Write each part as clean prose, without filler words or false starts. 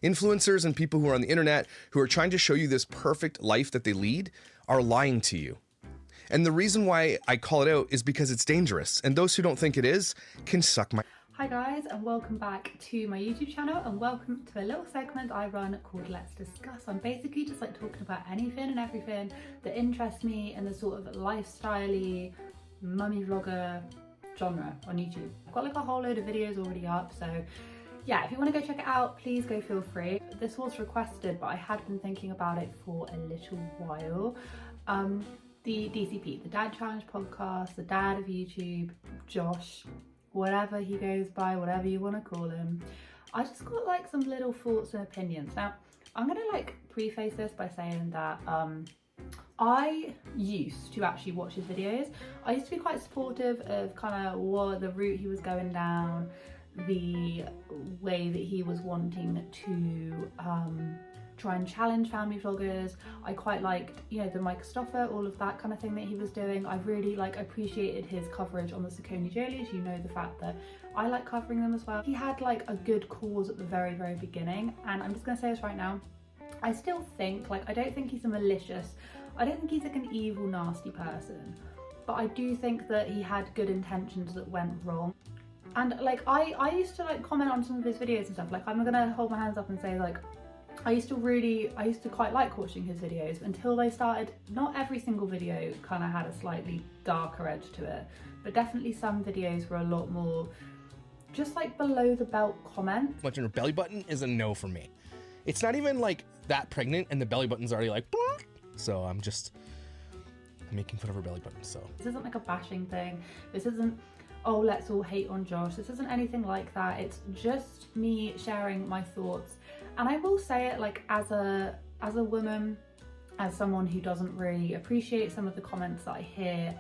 Influencers and people who are on the internet who are trying to show you this perfect life that they lead are lying to you. And the reason why I call it out is because it's dangerous. And those who don't think it is can suck my... Hi guys, and welcome back to my YouTube channel, and welcome to a little segment I run called Let's Discuss. I'm basically just like talking about anything and everything that interests me in the sort of lifestyle-y, mummy vlogger genre on YouTube. I've got like a whole load of videos already up, so yeah, if you want to go check it out, please go feel free. This was requested, but I had been thinking about it for a little while. The DCP, the Dad Challenge podcast, the dad of YouTube, Josh, whatever he goes by, whatever you want to call him. I just got like some little thoughts and opinions. Now, I'm gonna like preface this by saying that I used to actually watch his videos. I used to be quite supportive of kind of what the route he was going down, the way that he was wanting to try and challenge family vloggers. I quite liked, you know, the Mike Stoffer, all of that kind of thing that he was doing. I really like appreciated his coverage on the Saucony Jolies. You know the fact that I like covering them as well. He had like a good cause at the very beginning, and I'm just gonna say this right now. I still think, like, I don't think he's a malicious, I don't think he's like an evil, nasty person, but I do think that he had good intentions that went wrong. And like I used to like comment on some of his videos and stuff. Like, I'm gonna hold my hands up and say, like, I used to quite like watching his videos until they started, not every single video kind of had a slightly darker edge to it, but definitely some videos were a lot more just like below the belt comment. Much in her belly button is a no for me. It's not even like that pregnant and the belly button's already like, so I'm making fun of her belly button, so. This isn't like a bashing thing. This isn't, oh, let's all hate on Josh. This isn't anything like that. It's just me sharing my thoughts. And I will say it, like, as a woman, as someone who doesn't really appreciate some of the comments that I hear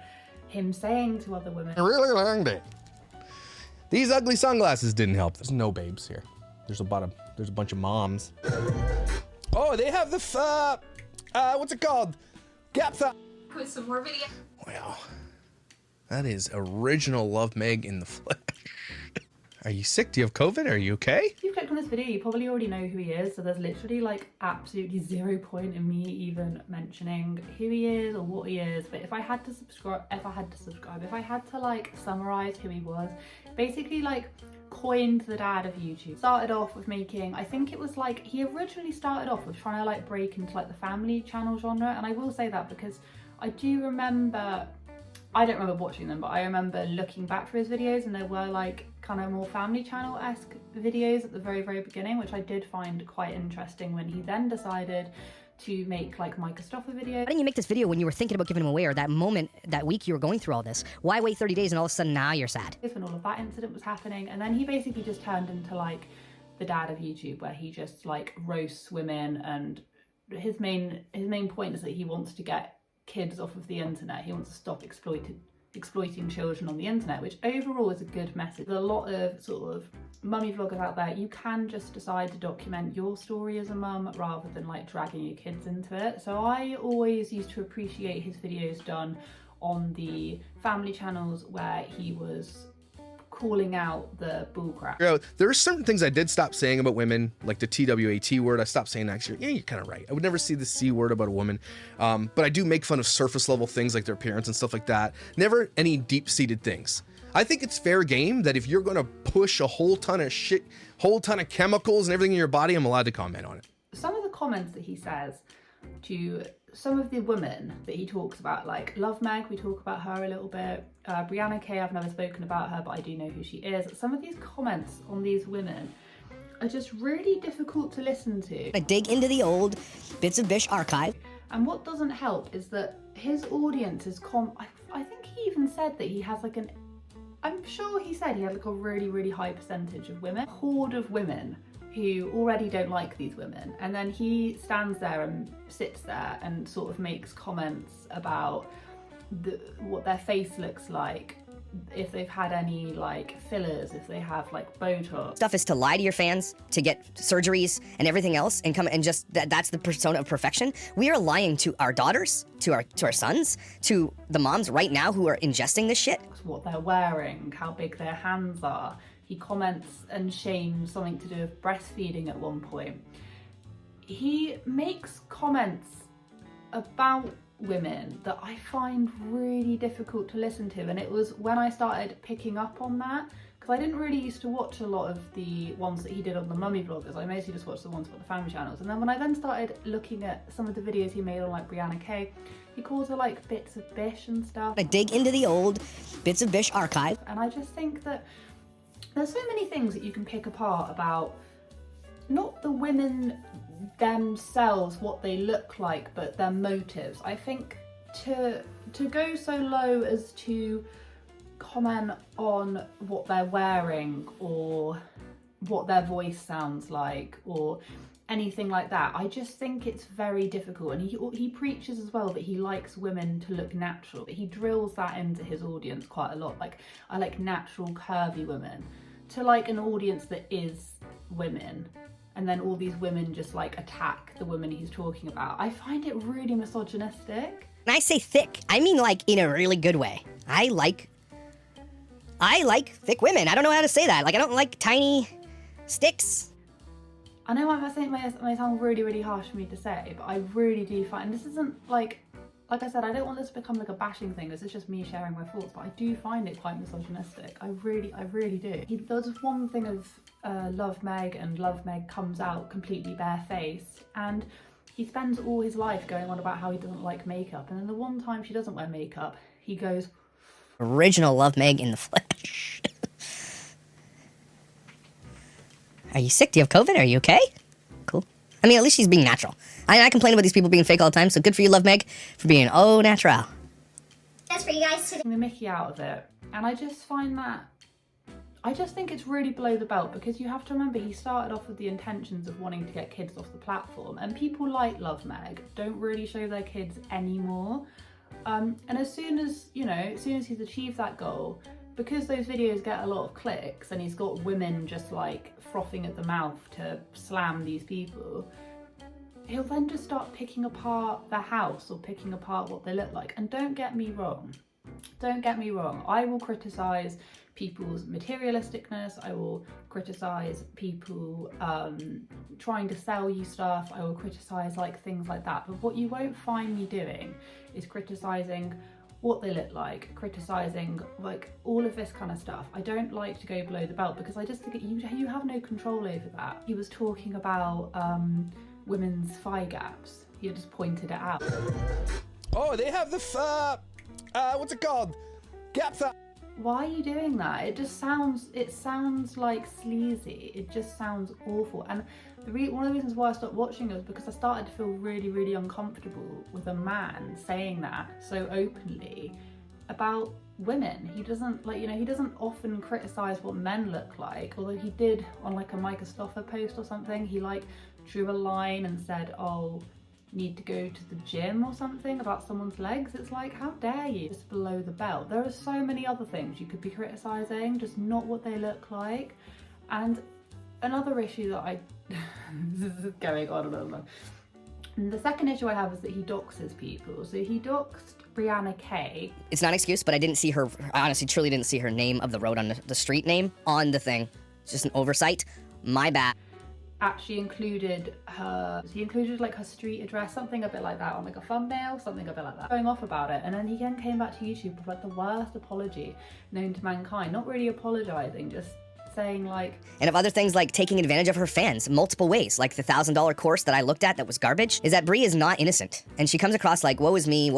him saying to other women. I really learned it. These ugly sunglasses didn't help. There's no babes here. There's a bunch of moms. Oh, they have the what's it called? Gap thigh. Put some more video. Wow, that is original Love Meg in the flesh. Are you sick? Do you have COVID? Are you okay? If you clicked on this video, you probably already know who he is, so there's literally like absolutely zero point in me even mentioning who he is or what he is. But if I had to like summarize who he was, basically like coined the dad of YouTube. Started off with making, I think it was like, he originally started off with trying to like break into like the family channel genre, and I will say that because I do remember, I don't remember watching them, but I remember looking back through his videos and there were like kind of more family channel-esque videos at the very beginning, which I did find quite interesting when he then decided to make like Mike Stoffer videos. Why didn't you make this video when you were thinking about giving him away, or that moment, that week you were going through all this? Why wait 30 days and all of a sudden now you're sad? When all of that incident was happening, and then he basically just turned into like the dad of YouTube, where he just like roasts women, and his main point is that he wants to get kids off of the internet. He wants to stop exploiting children on the internet, which overall is a good message. There's a lot of sort of mummy vloggers out there. You can just decide to document your story as a mum rather than like dragging your kids into it. So I always used to appreciate his videos done on the family channels where he was calling out the bullcrap. There are certain things I did stop saying about women, like the TWAT word. I stopped saying that. Actually, yeah, you're kind of right. I would never see the C word about a woman, but I do make fun of surface level things like their appearance and stuff like that. Never any deep-seated things. I think it's fair game that if you're going to push a whole ton of shit, whole ton of chemicals and everything in your body, I'm allowed to comment on it. Some of the comments that he says to some of the women that he talks about, like Love Meg, we talk about her a little bit, Brianna K, I've never spoken about her, but I do know who she is. Some of these comments on these women are just really difficult to listen to. I dig into the old Bits of Bish archive. And what doesn't help is that his audience is I think he even said that he has like I'm sure he said he had like a really high percentage of women, a horde of women who already don't like these women, and then he stands there and sits there and sort of makes comments about what their face looks like, if they've had any like fillers, if they have like Botox. Stuff is to lie to your fans, to get surgeries and everything else, and come and just that's the persona of perfection. We are lying to our daughters, to our sons, to the moms right now who are ingesting this shit. What they're wearing, how big their hands are, he comments and shames something to do with breastfeeding at one point. He makes comments about women that I find really difficult to listen to, and it was when I started picking up on that, because I didn't really used to watch a lot of the ones that he did on the mummy vloggers. I mostly just watched the ones for the family channels, and then when I then started looking at some of the videos he made on like Brianna Kay, he calls her like bits of bish and stuff. I dig into the old bits of bish archive. And I just think that there's so many things that you can pick apart about not the women themselves, what they look like, but their motives. I think to go so low as to comment on what they're wearing or what their voice sounds like or anything like that, I just think it's very difficult. And he preaches as well that he likes women to look natural. He drills that into his audience quite a lot. Like, I like natural curvy women, to like an audience that is women. And then all these women just like attack the women he's talking about. I find it really misogynistic. When I say thick, I mean like in a really good way. I like thick women. I don't know how to say that. Like, I don't like tiny sticks. I know it may sound really, really harsh for me to say, but I really do find, and this isn't like I said, I don't want this to become like a bashing thing. This is just me sharing my thoughts, but I do find it quite misogynistic. I really do. There was one thing of Love Meg, and Love Meg comes out completely barefaced, and he spends all his life going on about how he doesn't like makeup, and then the one time she doesn't wear makeup, he goes, Original Love Meg in the flesh. Are you sick? Do you have COVID? Are you okay? Cool. I mean, at least she's being natural. I complain about these people being fake all the time, so good for you, Love Meg, for being au natural. That's for you guys today. The Mickey out of it. And I just find that, I just think it's really below the belt, because you have to remember he started off with the intentions of wanting to get kids off the platform, and people like Love Meg don't really show their kids anymore. And as soon as he's achieved that goal, because those videos get a lot of clicks and he's got women just like frothing at the mouth to slam these people, he'll then just start picking apart their house or picking apart what they look like. And don't get me wrong, I will criticise people's materialisticness, I will criticise people trying to sell you stuff, I will criticise like things like that, but what you won't find me doing is criticising what they look like, criticising like all of this kind of stuff. I don't like to go below the belt, because I just think you have no control over that. He was talking about women's thigh gaps. He just pointed it out. Oh, they have the what's it called? Gap thigh. Why are you doing that? It sounds like sleazy. It just sounds awful. And one of the reasons why I stopped watching it was because I started to feel really, really uncomfortable with a man saying that so openly about women. He doesn't he doesn't often criticize what men look like, although he did on like a Micah Stoffer post or something. He like drew a line and said, oh, need to go to the gym or something about someone's legs. It's like, how dare you? Just below the belt. There are so many other things you could be criticizing, just not what they look like. And another issue that this is going on and on. And the second issue I have is that he doxes people. So he doxed Brianna Kay. It's not an excuse, but I didn't see her, I honestly truly didn't see her name of the road on the street name on the thing. It's just an oversight. My bad. Actually included like her street address, something a bit like that on like a thumbnail, something a bit like that, going off about it. And then he again came back to YouTube with like the worst apology known to mankind, not really apologizing, just saying like, and of other things like taking advantage of her fans multiple ways, like the $1,000 course that I looked at that was garbage, is that Brie is not innocent. And she comes across like, woe is me,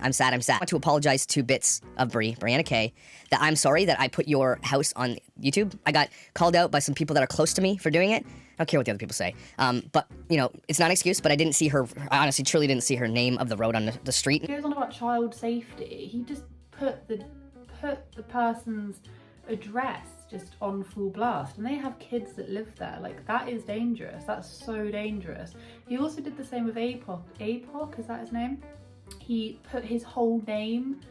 I'm sad. I want to apologize to bits of Brianna Kay, that I'm sorry that I put your house on YouTube. I got called out by some people that are close to me for doing it. I don't care what the other people say. But, it's not an excuse, but I didn't see her, I honestly truly didn't see her name of the road on the street. He goes on about child safety. He just put the person's address just on full blast, and they have kids that live there. Like, that is dangerous. That's so dangerous. He also did the same with APOC, is that his name? He put his whole name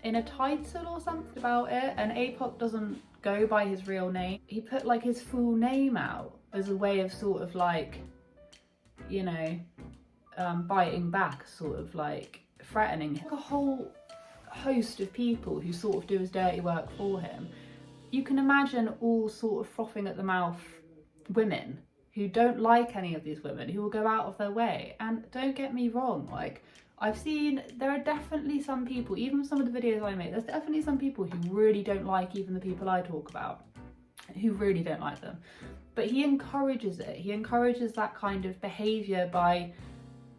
in a title or something about it, and APOC doesn't go by his real name. He put like his full name out as a way of sort of like, biting back, sort of like threatening him. Like a whole host of people who sort of do his dirty work for him. you can imagine all sort of frothing at the mouth women who don't like any of these women, who will go out of their way. And don't get me wrong, like, I've seen, there are definitely some people, even some of the videos I make, there's definitely some people who really don't like even the people I talk about, who really don't like them. But he encourages it. He encourages that kind of behaviour by,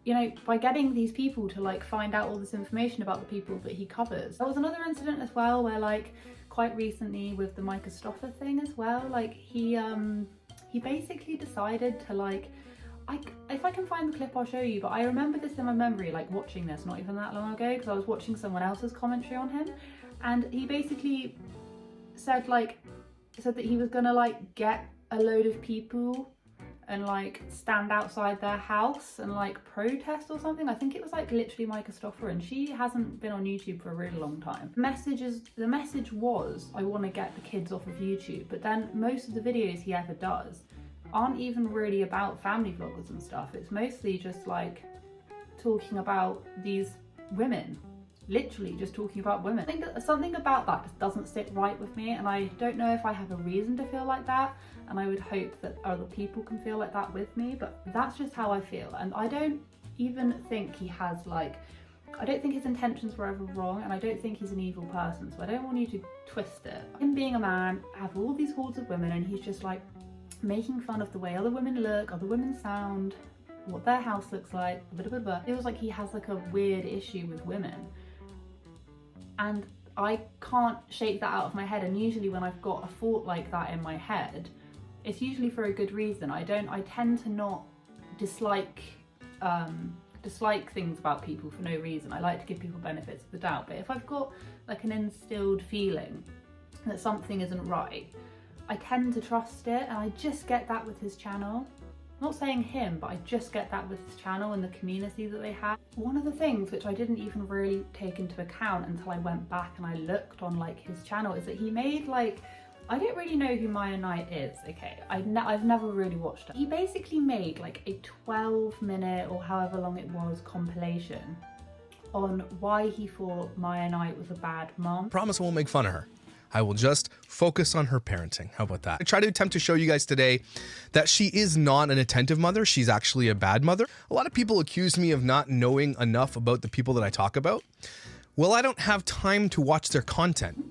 you know, by getting these people to like find out all this information about the people that he covers. There was another incident as well where, like, quite recently with the Micah Stoffer thing as well, like he basically decided to, like, if I can find the clip I'll show you, but I remember this in my memory, like watching this not even that long ago, because I was watching someone else's commentary on him, and he basically said that he was gonna like get a load of people and like stand outside their house and like protest or something. I think it was like literally Micah Stoffer, and she hasn't been on YouTube for a really long time. The message was, I want to get the kids off of YouTube, but then most of the videos he ever does aren't even really about family vloggers and stuff. It's mostly just like talking about these women, literally just talking about women. I think that something about that just doesn't sit right with me, and I don't know if I have a reason to feel like that, and I would hope that other people can feel like that with me, but that's just how I feel. And I don't even think he has, like, I don't think his intentions were ever wrong, and I don't think he's an evil person, so I don't want you to twist it. Him being a man, have all these hordes of women, and he's just like making fun of the way other women look, other women sound, what their house looks like, blah, blah, blah. It feels like he has like a weird issue with women, and I can't shake that out of my head. And usually when I've got a thought like that in my head, it's usually for a good reason. I tend to not dislike things about people for no reason. I like to give people benefits of the doubt, but if I've got like an instilled feeling that something isn't right, I tend to trust it, and I just get that with his channel. I'm not saying him, but I just get that with his channel and the community that they have. One of the things which I didn't even really take into account until I went back and I looked on like his channel is that he made, like, I don't really know who Maya Knight is, okay? I've never really watched her. He basically made like a 12-minute or however long it was compilation on why he thought Maya Knight was a bad mom. Promise I won't make fun of her. I will just focus on her parenting. How about that? I try to attempt to show you guys today that she is not an attentive mother. She's actually a bad mother. A lot of people accuse me of not knowing enough about the people that I talk about. Well, I don't have time to watch their content.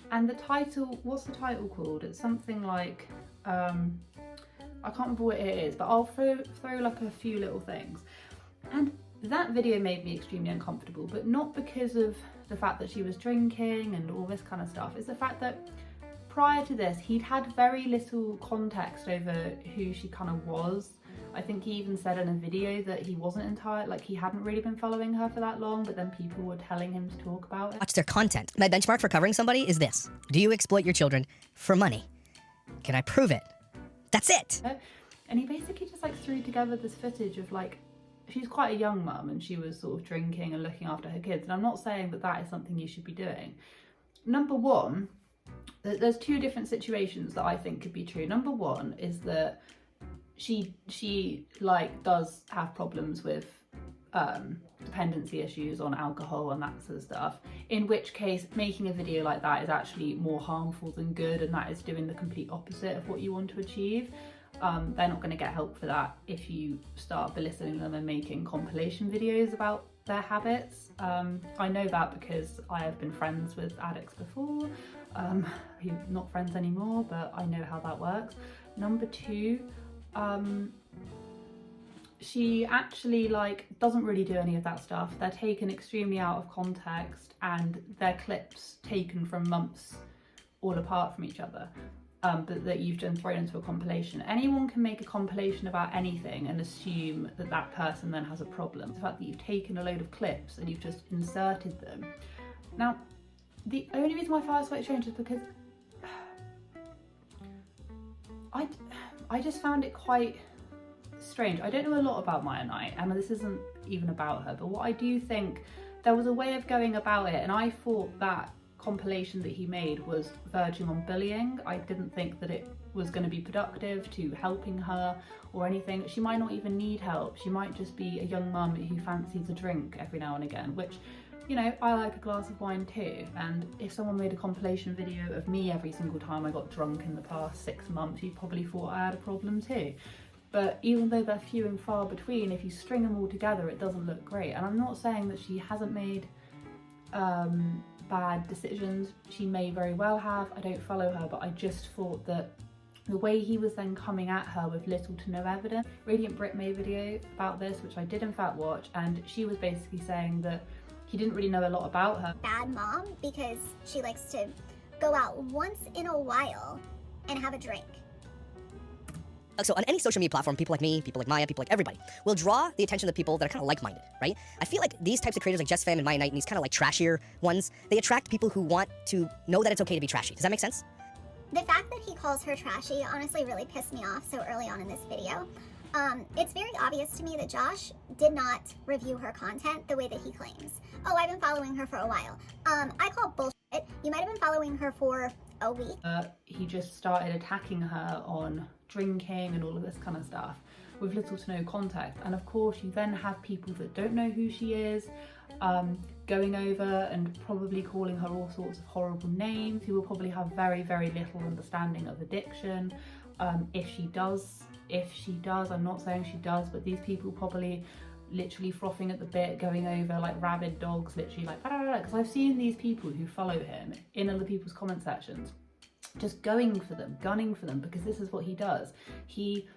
And the title, what's the title called? It's something like, I can't remember what it is, but I'll throw like a few little things. And that video made me extremely uncomfortable, but not because of the fact that she was drinking and all this kind of stuff. It's the fact that prior to this, he'd had very little context over who she kind of was. I think he even said in a video that he wasn't entire, like he hadn't really been following her for that long, but then people were telling him to talk about it. Watch their content. My benchmark for covering somebody is this. Do you exploit your children for money? Can I prove it? That's it. And he basically just like threw together this footage of like, she's quite a young mum and she was sort of drinking and looking after her kids. And I'm not saying that that is something you should be doing. Number one, there's two different situations that I think could be true. Number one is that she like does have problems with dependency issues on alcohol and that sort of stuff, in which case making a video like that is actually more harmful than good, and that is doing the complete opposite of what you want to achieve. They're not going to get help for that if you start belittling them and making compilation videos about their habits. I know that because I have been friends with addicts before. We're not friends anymore, but I know how that works. Number two, she actually like doesn't really do any of that stuff. They're taken extremely out of context, and they're clips taken from months all apart from each other. But that you've then thrown into a compilation. Anyone can make a compilation about anything and assume that that person then has a problem. The fact that you've taken a load of clips and you've just inserted them. Now, the only reason why I find it quite strange is because I just found it quite strange. I don't know a lot about Maya Knight, and this isn't even about her, but what I do think, there was a way of going about it, and I thought that compilation that he made was verging on bullying. I didn't think that it was going to be productive to helping her or anything. She might not even need help. She might just be a young mum who fancies a drink every now and again, which, you know, I like a glass of wine too, and if someone made a compilation video of me every single time I got drunk in the past 6 months, you probably thought I had a problem too. But even though they're few and far between, if you string them all together, it doesn't look great. And I'm not saying that she hasn't made bad decisions. She may very well have. I don't follow her, but I just thought that the way he was then coming at her with little to no evidence. Radiant Brit made a video about this, which I did in fact watch, and she was basically saying that he didn't really know a lot about her. Bad mom because she likes to go out once in a while and have a drink. So on any social media platform, people like me, people like Maya, people like everybody will draw the attention of the people that are kind of like-minded, right? I feel like these types of creators like Jess Fam and Maya Knight and these kind of like trashier ones, they attract people who want to know that it's okay to be trashy. Does that make sense? The fact that he calls her trashy honestly really pissed me off so early on in this video. It's very obvious to me that Josh did not review her content the way that he claims. Oh, I've been following her for a while. I call bullshit. You might have been following her for a week. He just started attacking her on drinking and all of this kind of stuff with little to no context. And of course you then have people that don't know who she is going over and probably calling her all sorts of horrible names, who will probably have very, very little understanding of addiction. If she does, I'm not saying she does, but these people probably literally frothing at the bit, going over like rabid dogs, literally like, because I've seen these people who follow him in other people's comment sections just going for them, gunning for them, because this is what he does. He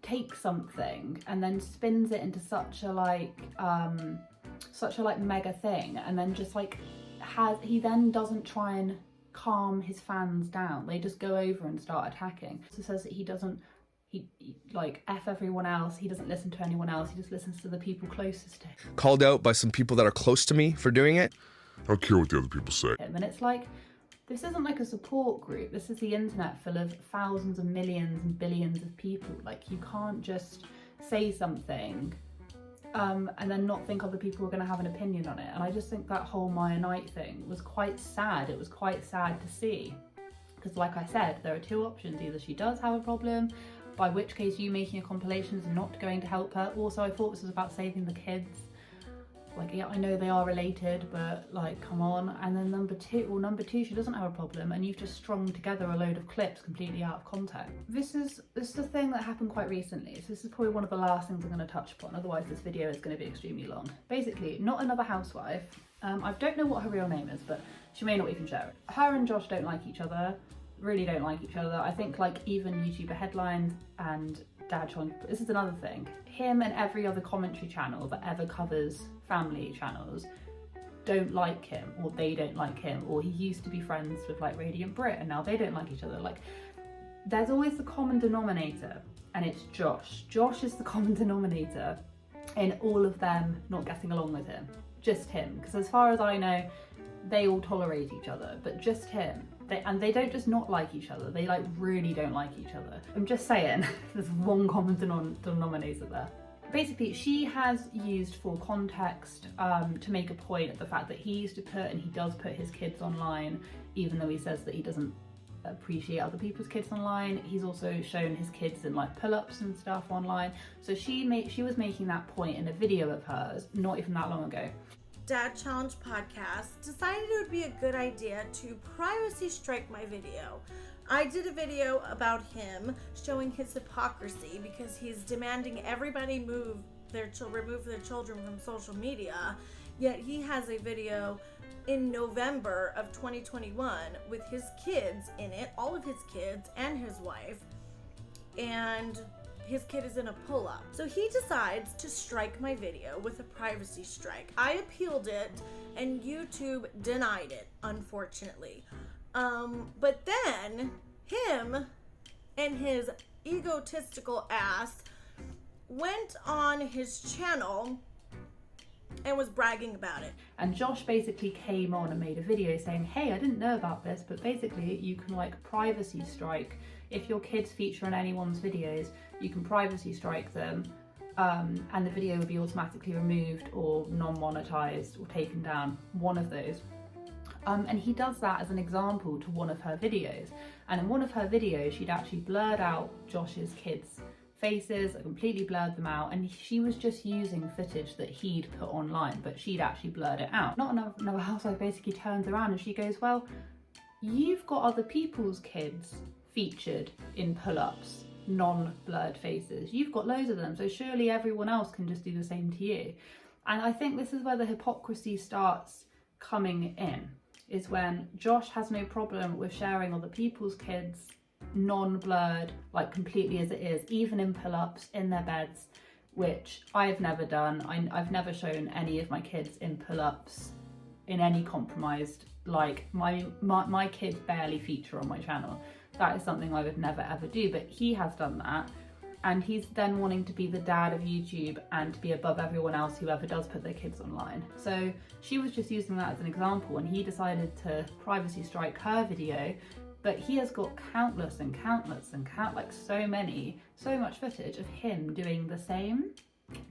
takes something and then spins it into such a mega thing, and then just like he then doesn't try and calm his fans down. They just go over and start attacking. So says that he like F everyone else, he doesn't listen to anyone else, he just listens to the people closest to him. Called out by some people that are close to me for doing it. I don't care what the other people say. And it's like, this isn't like a support group, this is the internet full of thousands and millions and billions of people. Like, you can't just say something and then not think other people are going to have an opinion on it. And I just think that whole Maya Knight thing was quite sad. It was quite sad to see, because like I said, there are two options. Either she does have a problem, by which case you making a compilation is not going to help her. Also, I thought this was about saving the kids. Like, yeah, I know they are related, but like, come on. And then number two, she doesn't have a problem, and you've just strung together a load of clips completely out of context. This is a thing that happened quite recently, so this is probably one of the last things I'm going to touch upon, otherwise this video is going to be extremely long. Basically, not another housewife, I don't know what her real name is, but she may not even share it. Her and Josh don't like each other, really don't like each other. I think like even YouTuber Headlines and Dad Sean, this is another thing, him and every other commentary channel that ever covers family channels don't like him, or they don't like him, or he used to be friends with like Radiant Brit and now they don't like each other. Like, there's always the common denominator, and it's Josh. Josh is the common denominator in all of them not getting along with him. Just him, because as far as I know, they all tolerate each other, but just him. They don't just not like each other, they like really don't like each other. I'm just saying, there's one common denominator there. Basically, she has used for context to make a point of the fact that he used to put, and he does put, his kids online, even though he says that he doesn't appreciate other people's kids online. He's also shown his kids in like pull-ups and stuff online. So she was making that point in a video of hers not even that long ago. Dad Challenge podcast decided it would be a good idea to privacy strike my video. I did a video about him showing his hypocrisy because he's demanding everybody remove their children from social media, yet he has a video in November of 2021 with his kids in it, all of his kids and his wife, and his kid is in a pull-up. So he decides to strike my video with a privacy strike. I appealed it and YouTube denied it, unfortunately. But then him and his egotistical ass went on his channel and was bragging about it. And Josh basically came on and made a video saying, hey, I didn't know about this, but basically you can like privacy strike. If your kids feature in anyone's videos, you can privacy strike them, and the video will be automatically removed or non-monetized or taken down, one of those. And he does that as an example to one of her videos. And in one of her videos, she'd actually blurred out Josh's kids' faces, completely blurred them out, and she was just using footage that he'd put online, but she'd actually blurred it out. Not another housewife basically turns around and she goes, well, you've got other people's kids featured in pull-ups, non-blurred faces. You've got loads of them, so surely everyone else can just do the same to you. And I think this is where the hypocrisy starts coming in, is when Josh has no problem with sharing other people's kids non-blurred, like completely as it is, even in pull-ups in their beds, which I've never done. I've never shown any of my kids in pull-ups in any compromised, like my kids barely feature on my channel. That is something I would never ever do, but he has done that, and he's then wanting to be the dad of YouTube and to be above everyone else who ever does put their kids online. So she was just using that as an example, and he decided to privacy strike her video. But he has got countless like so much footage of him doing the same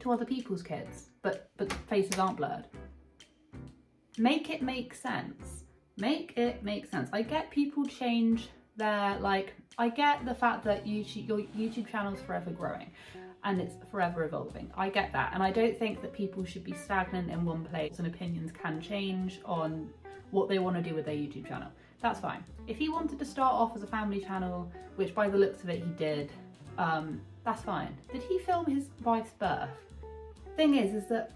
to other people's kids, but the faces aren't blurred. Make it make sense. Make it make sense. I get people change their, like, I get the fact that your YouTube channel is forever growing and it's forever evolving. I get that, and I don't think that people should be stagnant in one place, and opinions can change on what they want to do with their YouTube channel. That's fine. If he wanted to start off as a family channel, which by the looks of it he did, that's fine. Did he film his wife's birth? Thing is that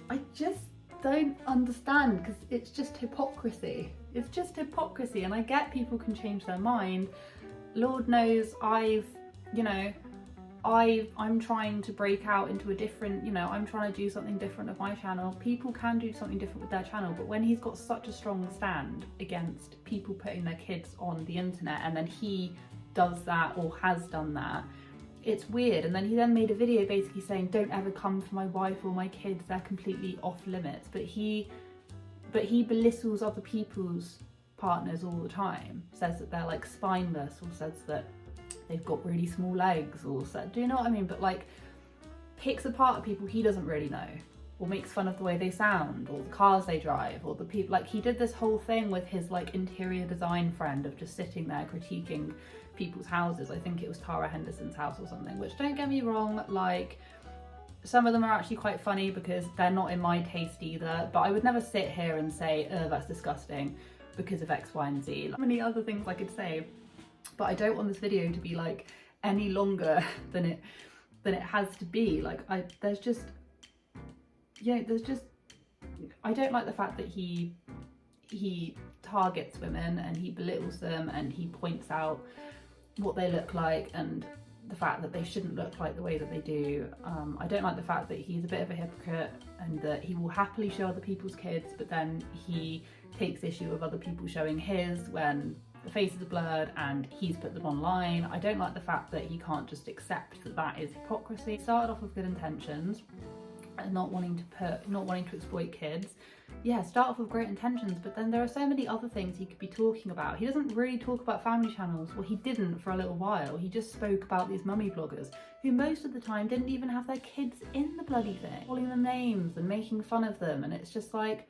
I just don't understand, because it's just hypocrisy. It's just hypocrisy, and I get people can change their mind. Lord knows I'm trying to break out into a different, I'm trying to do something different with my channel. People can do something different with their channel, but when he's got such a strong stand against people putting their kids on the internet, and then he does that or has done that, it's weird. And then he then made a video basically saying, don't ever come for my wife or my kids, they're completely off limits. But he belittles other people's partners all the time, says that they're like spineless, or says that they've got really small legs, or so, do you know what I mean? But like, picks apart people he doesn't really know, or makes fun of the way they sound, or the cars they drive, or the people. Like, he did this whole thing with his like interior design friend of just sitting there critiquing people's houses. I think it was Tara Henderson's house or something, which, don't get me wrong, like, some of them are actually quite funny because they're not in my taste either, but I would never sit here and say, oh, that's disgusting because of X, Y, and Z. Like, many other things I could say, but I don't want this video to be like any longer than it has to be. Like, I don't like the fact that he targets women and he belittles them and he points out what they look like and the fact that they shouldn't look like the way that they do. I don't like the fact that he's a bit of a hypocrite and that he will happily show other people's kids, but then he takes issue with other people showing his when the faces are blurred and he's put them online. I don't like the fact that he can't just accept that that is hypocrisy. He started off with good intentions and not wanting to exploit kids. Yeah, start off with great intentions, but then there are so many other things he could be talking about. He doesn't really talk about family channels. Well, he didn't for a little while. He just spoke about these mummy bloggers who most of the time didn't even have their kids in the bloody thing, calling them names and making fun of them. And it's just like,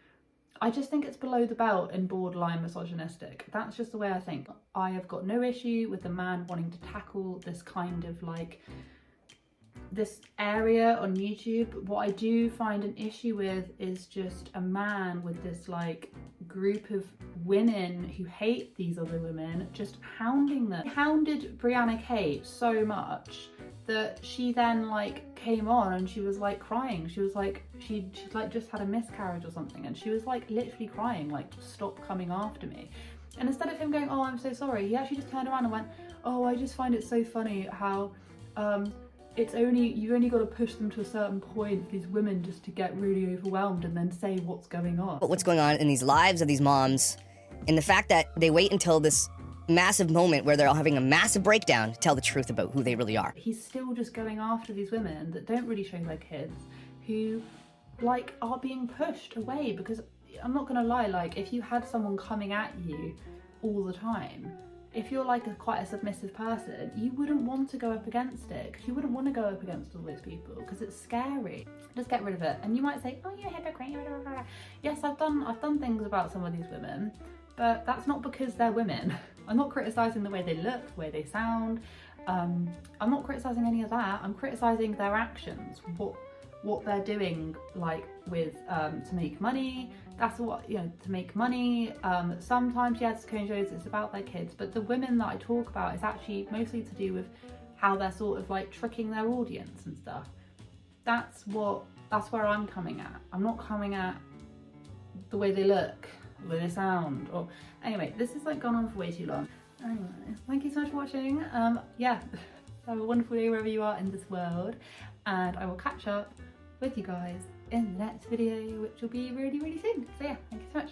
I just think it's below the belt and borderline misogynistic. That's just the way I think. I have got no issue with the man wanting to tackle this kind of like this area on YouTube. What I do find an issue with is just a man with this like group of women who hate these other women just hounding them. He hounded Brianna K so much that she then like came on and she was like crying. She was like, she'd like just had a miscarriage or something, and she was like literally crying, like, stop coming after me. And instead of him going, oh, I'm so sorry, he actually just turned around and went, oh, I just find it so funny how you've only got to push them to a certain point for these women just to get really overwhelmed and then say what's going on. But what's going on in these lives of these moms, and the fact that they wait until this massive moment where they're all having a massive breakdown to tell the truth about who they really are. He's still just going after these women that don't really show their kids, who like are being pushed away, because I'm not gonna lie, like, if you had someone coming at you all the time, if you're like quite a submissive person, you wouldn't want to go up against it, because you wouldn't want to go up against all those people because it's scary. Just get rid of it. And you might say, oh, you're a hypocrite. Yes, I've done things about some of these women, but that's not because they're women. I'm not criticising the way they look, the way they sound. I'm not criticizing any of that. I'm criticizing their actions, what they're doing, like with to make money. That's what, you know, to make money. Sometimes, yes, cooking shows, it's about their kids, but the women that I talk about is actually mostly to do with how they're sort of like tricking their audience and stuff. That's where I'm coming at. I'm not coming at the way they look, the way they sound, or anyway, this has like gone on for way too long. Anyway, thank you so much for watching. Yeah, have a wonderful day wherever you are in this world, and I will catch up with you guys in the next video, which will be really, really soon. So yeah, thank you so much.